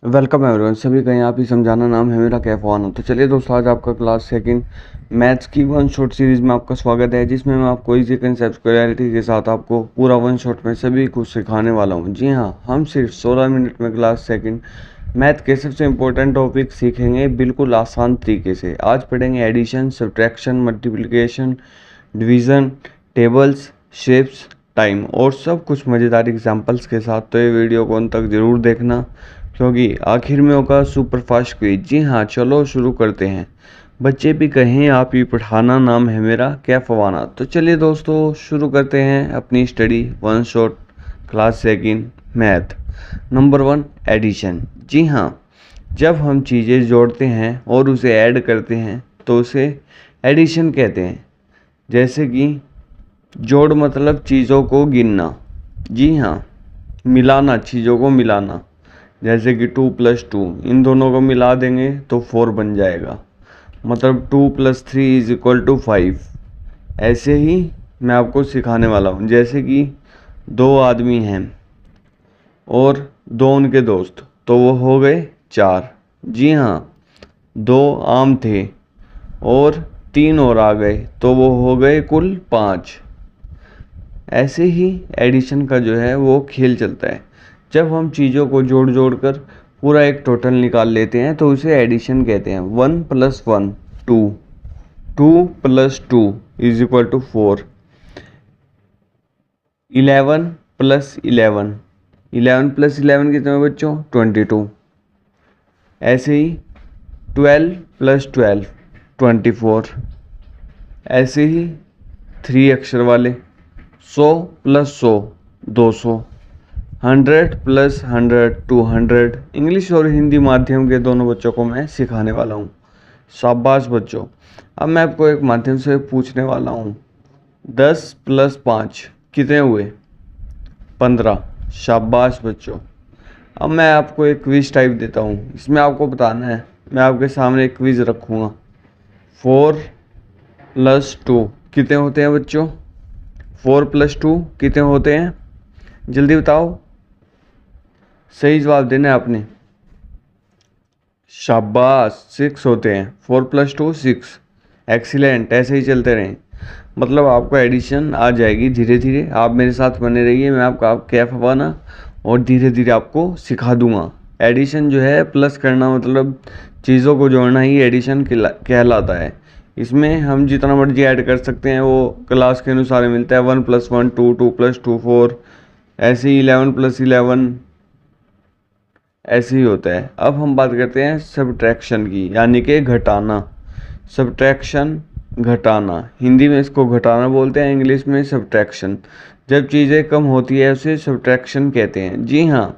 Welcome everyone, सभी का यहाँ पे समझाना नाम है मेरा कैफवान। तो चलिए दोस्तों, आज आपका क्लास सेकंड मैथ्स की वन शॉट सीरीज़ में आपका स्वागत है, जिसमें मैं आपको इजी कंसेप्ट क्लैरिटी के साथ आपको पूरा वन शॉट में सभी कुछ सिखाने वाला हूँ। जी हाँ, हम सिर्फ 16 मिनट में क्लास सेकंड मैथ के सबसे इम्पोर्टेंट टॉपिक सीखेंगे बिल्कुल आसान तरीके से। आज पढ़ेंगे addition, subtraction, multiplication, division, tables, shapes, time और सब कुछ मज़ेदार एग्जाम्पल्स के साथ। तो ये वीडियो को अंत तक ज़रूर देखना, क्योंकि आखिर में होगा सुपर फास्ट क्विज। जी हाँ, चलो शुरू करते हैं। बच्चे भी कहें आप ही पढ़ाना, नाम है मेरा कैफवाना। तो चलिए दोस्तों, शुरू करते हैं अपनी study one shot class second math. Number 1, addition. जी हाँ, जब हम चीज़ें जोड़ते हैं और उसे ऐड करते हैं तो उसे एडिशन कहते हैं। जैसे कि जोड़ मतलब चीज़ों को गिनना। जी हाँ, मिलाना, चीज़ों को मिलाना। जैसे कि 2 + 2, इन दोनों को मिला देंगे तो 4 बन जाएगा, मतलब 2 + 3 = 5। ऐसे ही मैं आपको सिखाने वाला हूँ। जैसे कि 2 आदमी हैं और 2 उनके दोस्त, तो वो हो गए 4। जी हाँ, 2 आम थे और 3 और आ गए, तो वो हो गए कुल 5। ऐसे ही एडिशन का जो है वो खेल चलता है। जब हम चीज़ों को जोड़ जोड़ कर पूरा एक टोटल निकाल लेते हैं तो उसे एडिशन कहते हैं। 1 + 1 2, 2 + 2 = 4, 11 + 11, 11 + 11 कितने बच्चों? 22। ऐसे ही 12 + 12 24। ऐसे ही 3 अक्षर वाले 100 + 100 200, 100 + 100 200। इंग्लिश और हिंदी माध्यम के दोनों बच्चों को मैं सिखाने वाला हूँ। शाबाश बच्चों। अब मैं आपको एक माध्यम से पूछने वाला हूँ, 10 + 5 कितने हुए? 15। शाबाश बच्चों। अब मैं आपको एक क्विज टाइप देता हूँ, इसमें आपको बताना है। मैं आपके सामने एक क्विज रखूँगा। 4 + 2 कितने होते हैं बच्चों? 4 + 2 कितने होते हैं? जल्दी बताओ, सही जवाब देना है आपने। शाबाश, 6 होते हैं। 4 + 2 6। एक्सीलेंट, ऐसे ही चलते रहें। मतलब आपको एडिशन आ जाएगी धीरे धीरे। आप मेरे साथ बने रहिए, मैं आपका कैफवाना और धीरे धीरे आपको सिखा दूंगा। एडिशन जो है प्लस करना, मतलब चीज़ों को जोड़ना ही एडिशन कहलाता है। इसमें हम जितना मर्जी ऐड कर सकते हैं, वो क्लास के अनुसार मिलता है। 1 + 1 2, 2 + 2 4, ऐसे ही 11 + 11 ऐसे ही होता है। अब हम बात करते हैं सब्ट्रैक्शन की, यानी कि घटाना। सब्ट्रैक्शन, घटाना। हिंदी में इसको घटाना बोलते हैं, इंग्लिश में सब्ट्रैक्शन। जब चीज़ें कम होती है उसे सब्ट्रैक्शन कहते हैं। जी हाँ,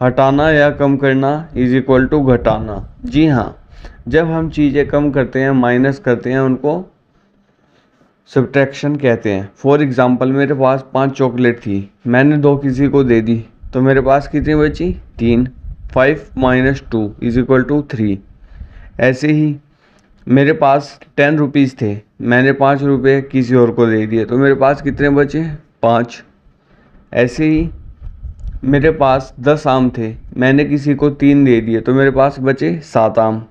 हटाना या कम करना = घटाना। जी हाँ, जब हम चीज़ें कम करते हैं, माइनस करते हैं, उनको सब्ट्रैक्शन कहते हैं। फॉर एग्ज़ाम्पल, मेरे पास 5 चॉकलेट थी, मैंने 2 किसी को दे दी, तो मेरे पास कितनी बची? 3। 5 - 2 = 3। ऐसे ही मेरे पास 10 रुपीज़ थे, मैंने 5 रुपये किसी और को दे दिए, तो मेरे पास कितने बचे? 5। ऐसे ही मेरे पास 10 आम थे, मैंने किसी को 3 दे दिए, तो मेरे पास बचे 7 आम।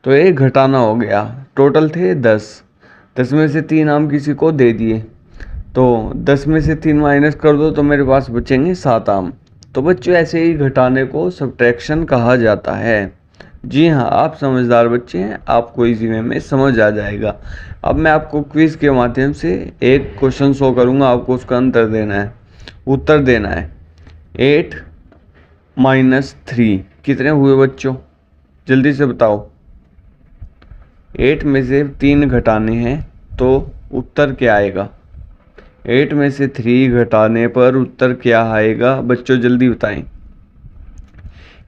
तो ये घटाना हो गया। टोटल थे 10, 10 में से 3 आम किसी को दे दिए, तो 10 में से 3 माइनस कर दो तो मेरे पास बचेंगे 7 आम। तो बच्चों, ऐसे ही घटाने को सब्ट्रैक्शन कहा जाता है। जी हाँ, आप समझदार बच्चे हैं, आपको इसी में समझ आ जाएगा। अब मैं आपको क्विज के माध्यम से एक क्वेश्चन शो करूँगा, आपको उसका उत्तर देना है। 8 - 3 कितने हुए बच्चों? जल्दी से बताओ। 8 में से 3 घटाने हैं तो उत्तर क्या आएगा? 8 में से 3 घटाने पर उत्तर क्या आएगा बच्चों? जल्दी बताएं।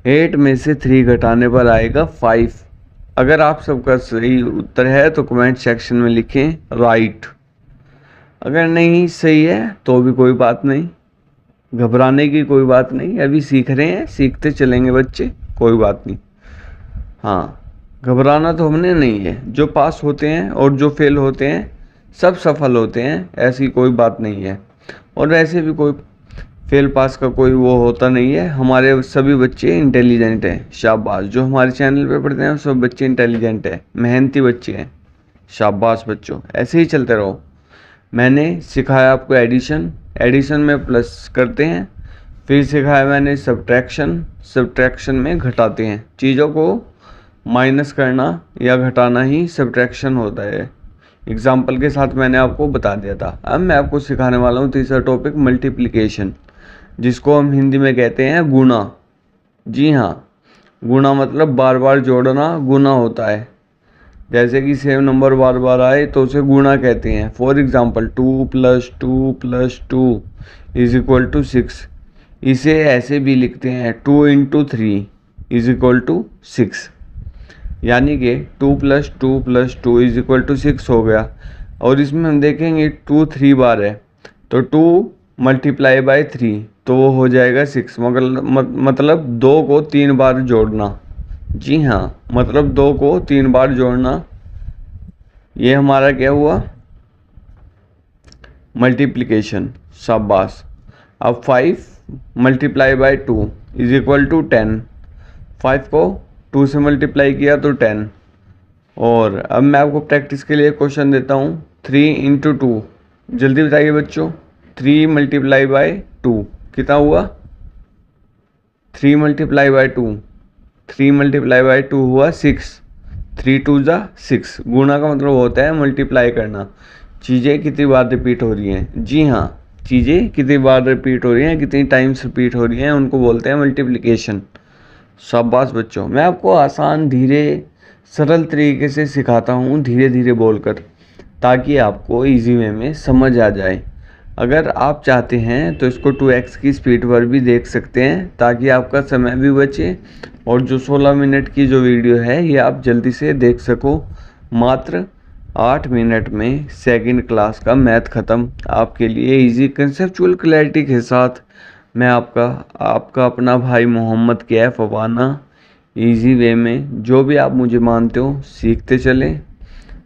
8 में से 3 घटाने पर आएगा 5। अगर आप सबका सही उत्तर है तो कमेंट सेक्शन में लिखें राइट। अगर नहीं सही है तो भी कोई बात नहीं, घबराने की कोई बात नहीं। अभी सीख रहे हैं, सीखते चलेंगे बच्चे, कोई बात नहीं। हाँ, घबराना तो हमने नहीं है। जो पास होते हैं और जो फेल होते हैं सब सफल होते हैं, ऐसी कोई बात नहीं है। और वैसे भी कोई फेल पास का कोई वो होता नहीं है, हमारे सभी बच्चे इंटेलिजेंट हैं। शाबाश, जो हमारे चैनल पे पढ़ते हैं सब बच्चे इंटेलिजेंट हैं, मेहनती बच्चे हैं। शाबाश बच्चों, ऐसे ही चलते रहो। मैंने सिखाया आपको एडिशन, एडिशन में प्लस करते हैं। फिर सिखाया मैंने सब्ट्रैक्शन, सब्ट्रैक्शन में घटाते हैं। चीज़ों को माइनस करना या घटाना ही सब्ट्रैक्शन होता है। एग्जाम्पल के साथ मैंने आपको बता दिया था। अब मैं आपको सिखाने वाला हूँ तीसरा टॉपिक, मल्टीप्लिकेशन, जिसको हम हिंदी में कहते हैं गुणा। जी हाँ, गुणा मतलब बार बार जोड़ना गुणा होता है। जैसे कि सेम नंबर बार बार आए तो उसे गुणा कहते हैं। For example 2+2+2 is equal to 6। इसे ऐसे भी लिखते हैं 2 × 3 इज इक्वल टू 6, यानी कि 2+2+2 इज इक्वल टू 6 हो गया। और इसमें हम देखेंगे 2 3 बार है तो 2 मल्टीप्लाई बाय 3 तो वो हो जाएगा 6। मतलब 2 को 3 बार जोड़ना। जी हाँ, मतलब 2 को 3 बार जोड़ना, ये हमारा क्या हुआ, मल्टीप्लिकेशन। शाबाश। अब 5 multiply by 2 is equal to 10। 5 को 2 से मल्टीप्लाई किया तो 10। और अब मैं आपको प्रैक्टिस के लिए क्वेश्चन देता हूँ, 3 × 2। जल्दी बताइए बच्चों, 3 मल्टीप्लाई बाय 2 कितना हुआ, 3 मल्टीप्लाई बाय 2, 3 मल्टीप्लाई बाय 2 हुआ 6। 3 2 ज़ा 6। गुणा का मतलब होता है मल्टीप्लाई करना। चीज़ें कितनी बार रिपीट हो रही हैं। जी हाँ, चीज़ें कितनी बार रिपीट हो रही हैं, कितनी टाइम्स रिपीट हो रही हैं, उनको बोलते हैं मल्टीप्लिकेशन। शाबाश बच्चों, मैं आपको आसान, धीरे, सरल तरीके से सिखाता हूँ, धीरे धीरे बोलकर, ताकि आपको इजी वे में समझ आ जाए। अगर आप चाहते हैं तो इसको 2x की स्पीड पर भी देख सकते हैं, ताकि आपका समय भी बचे और जो 16 मिनट की जो वीडियो है ये आप जल्दी से देख सको। मात्र 8 मिनट में सेकंड क्लास का मैथ ख़त्म, आपके लिए इजी कंसेप्चुअल क्लैरिटी के साथ। मैं आपका अपना भाई मोहम्मद कैफ अवाना, इजी वे में जो भी आप मुझे मानते हो सीखते चलें,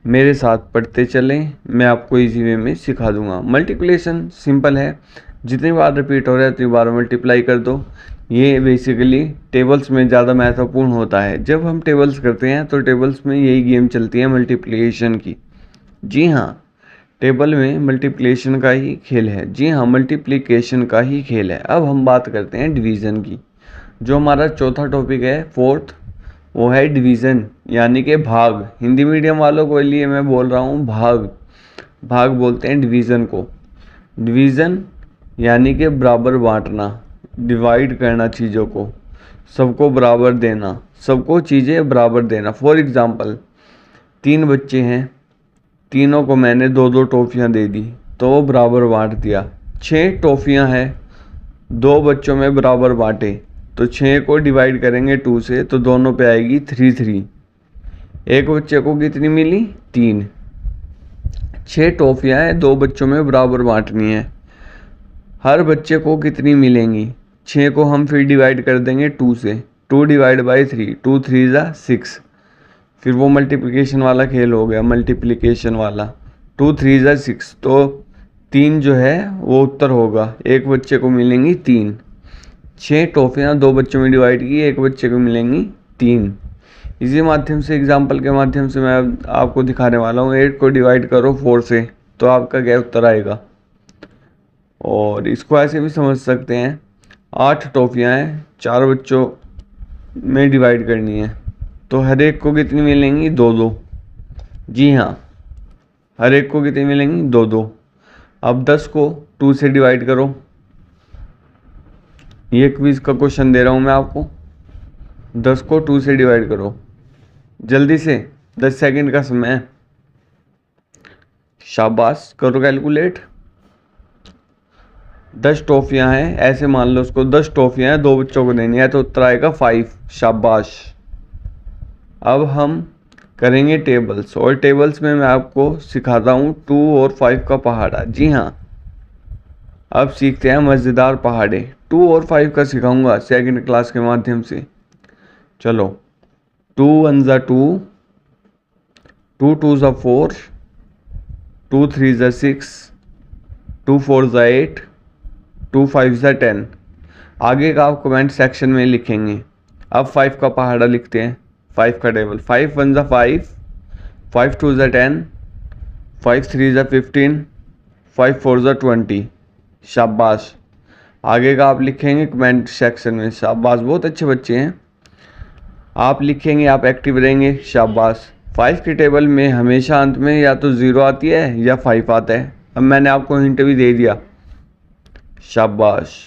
मेरे साथ पढ़ते चलें, मैं आपको इजी वे में सिखा दूंगा। मल्टीप्लिकेशन सिंपल है, जितनी बार रिपीट हो रहा है उतनी बार मल्टीप्लाई कर दो। ये बेसिकली टेबल्स में ज़्यादा महत्वपूर्ण होता है। जब हम टेबल्स करते हैं तो टेबल्स में यही गेम चलती है मल्टीप्लिकेशन की। जी हाँ, टेबल में मल्टीप्लिकेशन का ही खेल है। जी हाँ, मल्टीप्लिकेशन का ही खेल है। अब हम बात करते हैं डिवीज़न की। जो हमारा चौथा टॉपिक है, फोर्थ, वो है डिवीज़न, यानी कि भाग। हिंदी मीडियम वालों के लिए मैं बोल रहा हूँ भाग। भाग बोलते हैं डिवीज़न को। डिवीज़न यानी कि बराबर बांटना, डिवाइड करना चीज़ों को, सबको बराबर देना, सबको चीज़ें बराबर देना। फॉर एग्ज़ाम्पल 3 बच्चे हैं, तीनों को मैंने 2-2 टॉफ़ियाँ दे दी तो वो बराबर बांट दिया। 6 टॉफ़ियाँ हैं, 2 बच्चों में बराबर बांटे तो 6 को डिवाइड करेंगे 2 से तो दोनों पे आएगी 3-3। एक बच्चे को कितनी मिली, 3। 6 टॉफ़ियाँ हैं, 2 बच्चों में बराबर बांटनी है। हर बच्चे को कितनी मिलेंगी, 6 को हम फिर डिवाइड कर देंगे 2 से। 2 डिवाइड बाई 3, 2 3 ज़ा 6। फिर वो मल्टीप्लिकेशन वाला खेल हो गया, मल्टीप्लिकेशन वाला। 2 3 ज़ा 6 तो 3 जो है वो उत्तर होगा, एक बच्चे को मिलेंगी 3। 6 टॉफ़ियाँ 2 बच्चों में डिवाइड की, एक बच्चे को मिलेंगी 3। इसी माध्यम से, एग्जाम्पल के माध्यम से मैं आपको दिखाने वाला हूँ। 8 को डिवाइड करो 4 से तो आपका क्या उत्तर आएगा। और इसको ऐसे भी समझ सकते हैं, 8 टॉफ़ियाँ हैं, 4 बच्चों में डिवाइड करनी है तो हर एक को कितनी मिलेंगी, 2-2। जी हाँ, हर एक को कितनी मिलेंगी, 2-2। अब 10 को 2 से डिवाइड करो। ये क्विज का क्वेश्चन दे रहा हूँ मैं आपको। 10 को 2 से डिवाइड करो जल्दी से, 10 सेकंड का समय है। शाबाश, करो कैलकुलेट। 10 टॉफ़ियाँ हैं, ऐसे मान लो उसको 10 टॉफ़ियाँ हैं, 2 बच्चों को देनी है तो उत्तर आएगा 5। शाबाश। अब हम करेंगे टेबल्स, और टेबल्स में मैं आपको सिखाता हूँ 2 और 5 का पहाड़ा। जी हाँ, अब सीखते हैं मज़ेदार पहाड़े। 2 और 5 का सिखाऊंगा सेकंड क्लास के माध्यम से। चलो, 2 1 ज़ा 2, 2 2 ज़ा 4, 2 3 ज़ा 6, 2 4 ज़ा 8, 2 5 10। आगे का आप कमेंट सेक्शन में लिखेंगे। अब 5 का पहाड़ा लिखते हैं, 5 का टेबल। 5 1 5, 5 2 10, 5 3 15, 5 4 20। शाबाश। आगे का आप लिखेंगे कमेंट सेक्शन में। शाबाश, बहुत अच्छे बच्चे हैं आप। लिखेंगे, आप एक्टिव रहेंगे। शाबाश। 5 के टेबल में हमेशा अंत में या तो 0 आती है या 5 आता है। अब मैंने आपको हिंट भी दे दिया। शाबाश।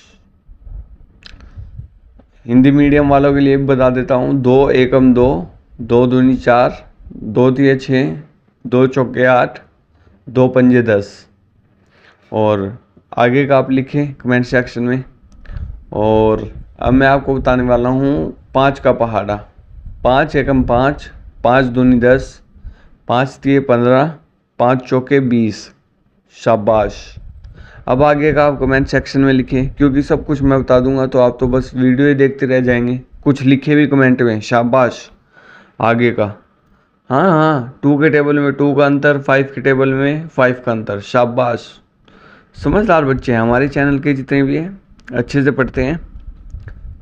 हिंदी मीडियम वालों के लिए बता देता हूँ। 2 एकम 2, 2 दूनी 4, 2 तिये 6, 2 चौके 8, 2 पंजे 10। और आगे का आप लिखें कमेंट सेक्शन में। और अब मैं आपको बताने वाला हूँ 5 का पहाड़ा। 5 एकम 5, 5 दूनी 10, 5 तिये 15, 5 चौके 20। शाबाश। अब आगे का आप कमेंट सेक्शन में लिखें, क्योंकि सब कुछ मैं बता दूंगा तो आप तो बस वीडियो ही देखते रह जाएंगे। कुछ लिखे भी कमेंट में। शाबाश। आगे का, हाँ 2 के टेबल में 2 का अंतर, 5 के टेबल में 5 का अंतर। शाबाश। समझदार बच्चे हैं हमारे चैनल के जितने भी हैं, अच्छे से पढ़ते हैं।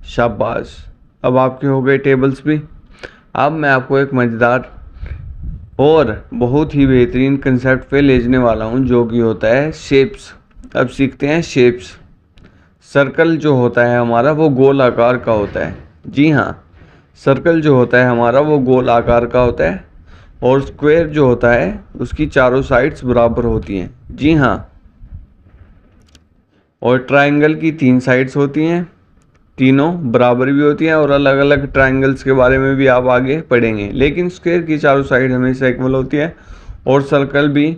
शाबाश। अब आपके हो गए टेबल्स भी। अब मैं आपको एक मज़ेदार और बहुत ही बेहतरीन कंसेप्ट पे ले जाने वाला हूँ, जो कि होता है शेप्स। अब सीखते हैं शेप्स। सर्कल जो होता है हमारा वो गोल आकार का होता है। जी हाँ, सर्कल जो होता है हमारा वो गोल आकार का होता है। और स्क्वायर जो होता है उसकी चारों साइड्स बराबर होती हैं। जी हाँ। और ट्रायंगल की 3 साइड्स होती हैं, तीनों बराबर भी होती हैं। और अलग अलग ट्रायंगल्स के बारे में भी आप आगे पढ़ेंगे। लेकिन स्क्वायर की चारों साइड हमेशा इक्वल होती है। और सर्कल भी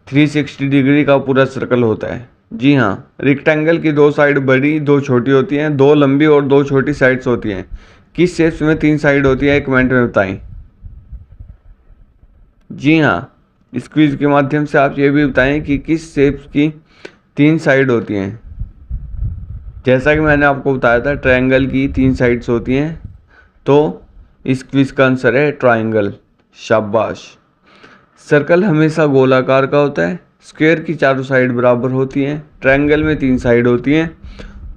360 डिग्री का पूरा सर्कल होता है। जी हाँ। रेक्टेंगल की 2 साइड बड़ी, 2 छोटी होती हैं, 2 लंबी और 2 छोटी साइड्स होती हैं। किस शेप्स में 3 साइड होती है, कमेंट में बताएं। जी हाँ, इस क्विज के माध्यम से आप ये भी बताएं कि किस शेप्स की 3 साइड होती हैं। जैसा कि मैंने आपको बताया था, ट्रायंगल की 3 साइड्स होती हैं, तो इस क्विज का आंसर है ट्रायंगल। शाबाश। सर्कल हमेशा गोलाकार का होता है। स्क्वायर की चारों साइड बराबर होती हैं। ट्रायंगल में 3 साइड होती हैं।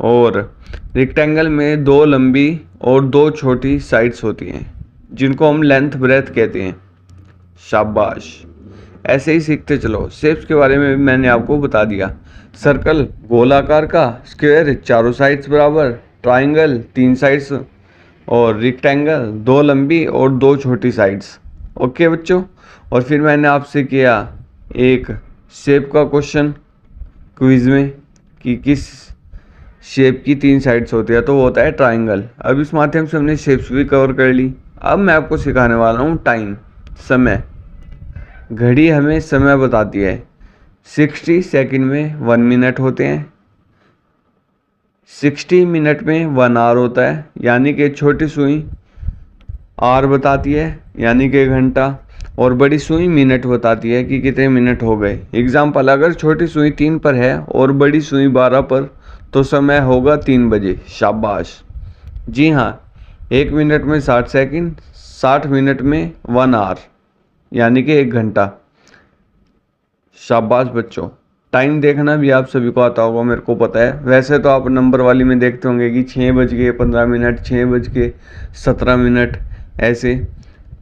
और रेक्टेंगल में 2 लंबी और 2 छोटी साइड्स होती हैं, जिनको हम लेंथ ब्रेथ कहते हैं। शाबाश। ऐसे ही सीखते चलो। शेप्स के बारे में भी मैंने आपको बता दिया। सर्कल गोलाकार का, स्क्वायर चारों साइड्स बराबर, ट्रायंगल 3 साइड्स, और रेक्टेंगल 2 लंबी और 2 छोटी साइड्स। ओके बच्चों। और फिर मैंने आपसे किया एक शेप का क्वेश्चन क्विज में कि किस शेप की 3 साइड्स होती है, तो वो होता है ट्रायंगल। अब इस माध्यम से हमने शेप्स भी कवर कर ली। अब मैं आपको सिखाने वाला हूँ टाइम, समय। घड़ी हमें समय बताती है। 60 सेकंड में 1 मिनट होते हैं। 60 मिनट में 1 आवर होता है, यानी कि छोटी सुई आवर बताती है, यानी कि घंटा। और बड़ी सुई मिनट बताती है कि कितने मिनट हो गए। एग्जाम्पल, अगर छोटी सुई 3 पर है और बड़ी सुई 12 पर, तो समय होगा 3 बजे। शाबाश। जी हाँ, 1 मिनट में 60 सेकंड, 60 मिनट में 1 आवर, यानी कि 1 घंटा। शाबाश बच्चों। टाइम देखना भी आप सभी को आता होगा, मेरे को पता है। वैसे तो आप नंबर वाली में देखते होंगे कि 6:15, 6:17, ऐसे।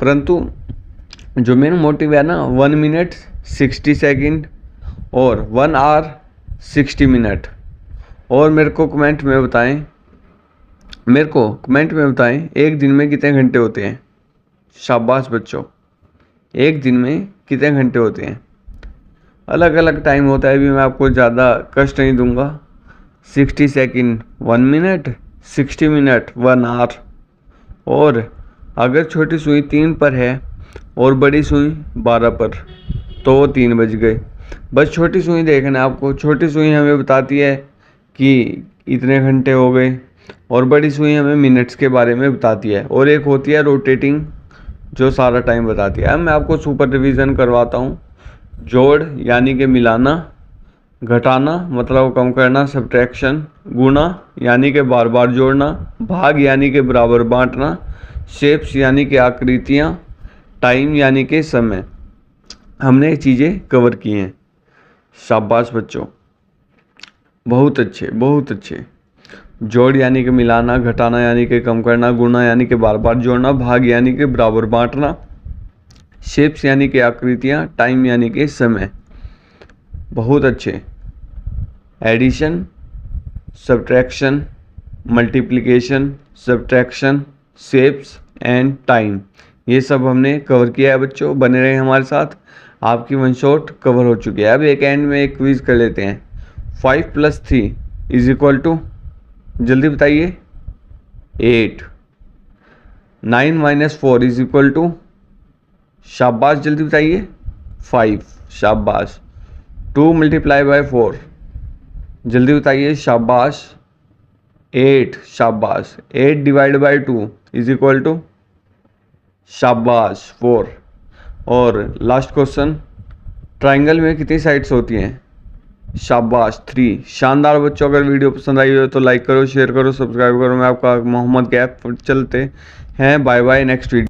परंतु जो मेन मोटिव है ना, 1 मिनट 60 सेकंड और 1 आवर 60 मिनट। और मेरे को कमेंट में बताएं एक दिन में कितने घंटे होते हैं। शाबाश बच्चों। एक दिन में कितने घंटे होते हैं। अलग अलग टाइम होता है, भी मैं आपको ज़्यादा कष्ट नहीं दूंगा। 60 सेकंड 1 मिनट, 60 मिनट 1 आवर। और अगर छोटी सुई 3 पर है और बड़ी सुई 12 पर, तो वो 3 बज गए। बस छोटी सुई देखना है आपको। छोटी सुई हमें बताती है कि इतने घंटे हो गए, और बड़ी सुई हमें मिनट्स के बारे में बताती है। और एक होती है रोटेटिंग, जो सारा टाइम बताती है। अब मैं आपको सुपर रिवीजन करवाता हूँ। जोड़ यानी कि मिलाना, घटाना मतलब कम करना, सब्ट्रैक्शन, गुणा यानी कि बार बार जोड़ना, भाग यानी कि बराबर बांटना, शेप्स यानी कि आकृतियाँ, टाइम यानी कि समय। हमने ये चीज़ें कवर की हैं। शाबाश बच्चों, बहुत अच्छे, बहुत अच्छे। जोड़ यानी कि मिलाना, घटाना यानी कि कम करना, गुणा यानी कि बार बार जोड़ना, भाग यानी कि बराबर बांटना, शेप्स यानी कि आकृतियाँ, टाइम यानी कि समय। बहुत अच्छे। Addition, subtraction, multiplication, subtraction, shapes and time, ये सब हमने कवर किया है बच्चों। बने रहे हमारे साथ, आपकी वन शॉट कवर हो चुकी है। अब एक एंड में एक क्विज कर लेते हैं। 5 + 3 = जल्दी बताइए 8। 9 - 4 = शाबाश, जल्दी बताइए 5। शाबाश। 2 × 4 जल्दी बताइए, शाबाश 8। शाबाश। 8 ÷ 2 = शाबाश 4। और लास्ट क्वेश्चन, ट्राइंगल में कितनी साइड्स होती हैं? शाबाश 3। शानदार बच्चों, अगर वीडियो पसंद आई हो तो लाइक करो, शेयर करो, सब्सक्राइब करो। मैं आपका मोहम्मद कैफ, चलते हैं, बाय बाय, नेक्स्ट वीडियो।